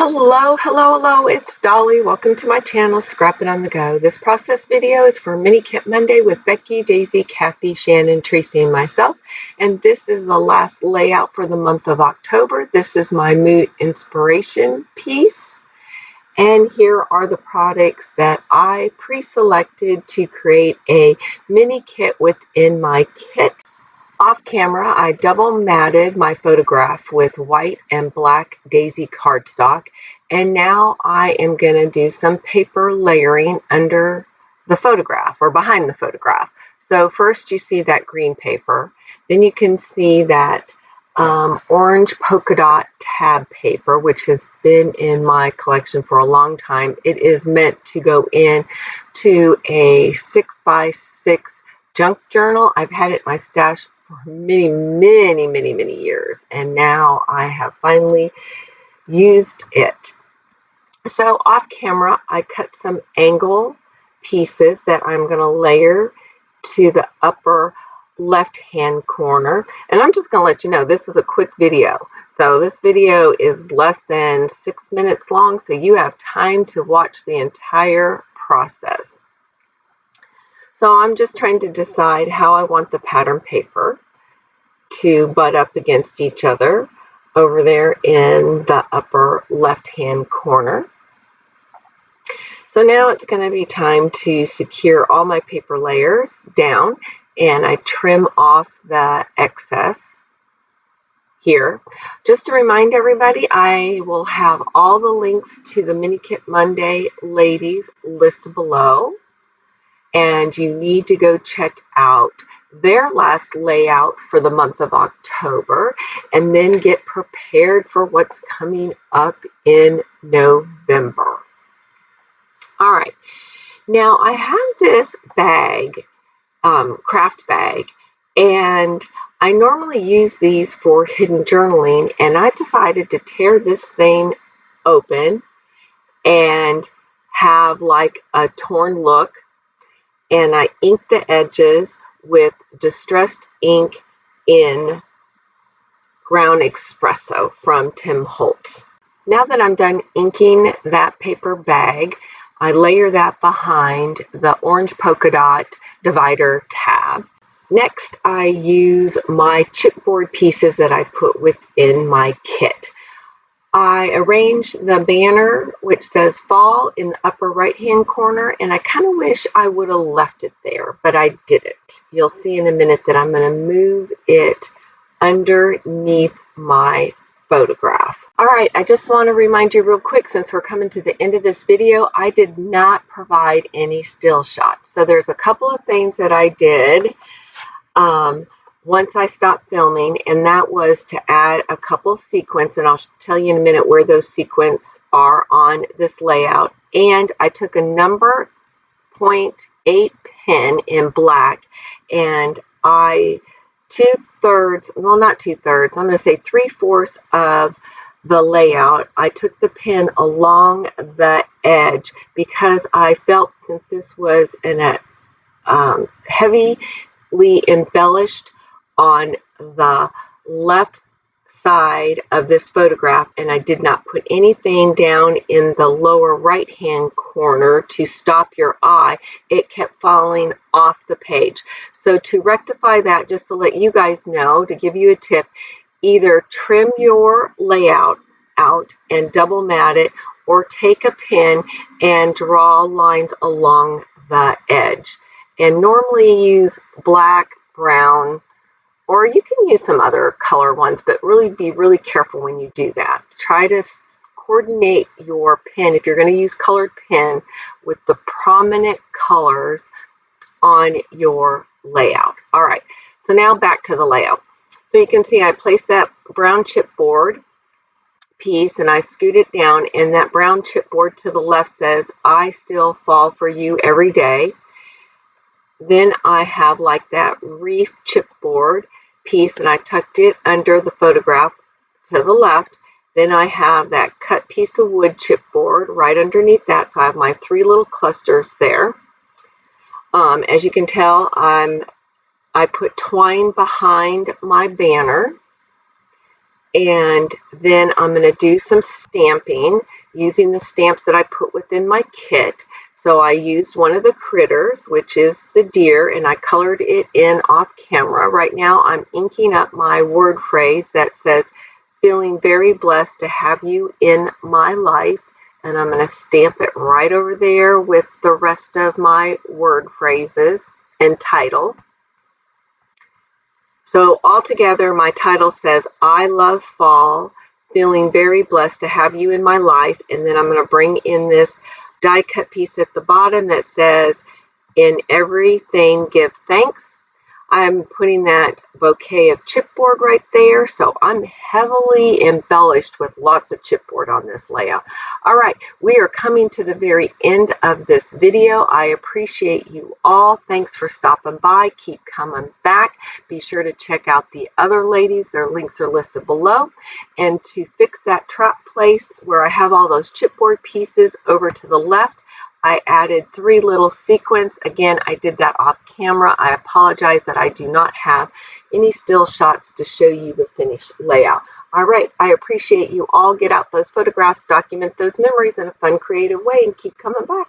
Hello, it's Dolly. Welcome to my channel, Scrapping on the Go. This process video is for Mini Kit Monday with Becky, Daisy, Kathy, Shannon, Traci, and myself. And this is the last layout for the month of October. This is my mood inspiration piece. And here are the products that I pre-selected to create a mini kit within my kit. Off camera, I double matted my photograph with white and black daisy cardstock, and now I am going to do some paper layering under the photograph or behind the photograph. So first you see that green paper, then you can see that orange polka dot tab paper, which has been in my collection for a long time. It is meant to go in to a 6x6 junk journal. I've had it in my stash for many years, and now I have finally used it. So off camera, I cut some angle pieces that I'm going to layer to the upper left hand corner, and I'm just going to let you know this is a quick video. So this video is less than 6 minutes long, so you have time to watch the entire process. So I'm just trying to decide how I want the pattern paper to butt up against each other over there in the upper left-hand corner. So now it's going to be time to secure all my paper layers down, and I trim off the excess here. Just to remind everybody, I will have all the links to the Mini Kit Monday ladies listed below. And you need to go check out their last layout for the month of October and then get prepared for what's coming up in November. All right, now I have this bag, craft bag, and I normally use these for hidden journaling, and I decided to tear this thing open and have like a torn look. And I inked the edges with distressed ink in Ground Espresso from Tim Holtz. Now that I'm done inking that paper bag, I layer that behind the orange polka dot divider tab. Next, I use my chipboard pieces that I put within my kit. I arranged the banner which says fall in the upper right hand corner, and I kind of wish I would have left it there, but I didn't. You'll see in a minute that I'm going to move it underneath my photograph. All right, I just want to remind you real quick, since we're coming to the end of this video, I did not provide any still shots. So there's a couple of things that I did once I stopped filming, and that was to add a couple sequins, and I'll tell you in a minute where those sequins are on this layout. And I took a number 0.8 pen in black, and I not two-thirds, I'm going to say 3/4 of the layout, I took the pen along the edge because I felt, since this was an heavily embellished on the left side of this photograph, and I did not put anything down in the lower right hand corner to stop your eye. It kept falling off the page. So to rectify that, just to let you guys know, to give you a tip, either trim your layout out and double mat it, or take a pen and draw lines along the edge. And normally use black, brown, or you can use some other color ones, but really be really careful when you do that. Try to coordinate your pen, if you're going to use colored pen, with the prominent colors on your layout. All right, so now back to the layout. So you can see I placed that brown chipboard piece and I scoot it down, and that brown chipboard to the left says, "I still fall for you every day." Then I have like that reef chipboard piece, and I tucked it under the photograph to the left. Then I have that cut piece of wood chipboard right underneath that, so I have my 3 little clusters there. As you can tell, I put twine behind my banner, And then I'm going to do some stamping using the stamps that I put within my kit. So I used one of the critters, which is the deer, and I colored it in off camera. Right now I'm inking up my word phrase that says, feeling very blessed to have you in my life. And I'm going to stamp it right over there with the rest of my word phrases and title. So altogether, my title says, I love fall, feeling very blessed to have you in my life. And then I'm going to bring in this die cut piece at the bottom that says, in everything give thanks. I'm putting that bouquet of chipboard right there, so I'm heavily embellished with lots of chipboard on this layout. All right, we are coming to the very end of this video. I appreciate you all. Thanks for stopping by. Keep coming back. Be sure to check out the other ladies. Their links are listed below. And to fix that trap place where I have all those chipboard pieces over to the left, I added 3 little sequins. Again, I did that off camera. I apologize that I do not have any still shots to show you the finished layout. All right, I appreciate you all. Get out those photographs, document those memories in a fun, creative way, and keep coming back.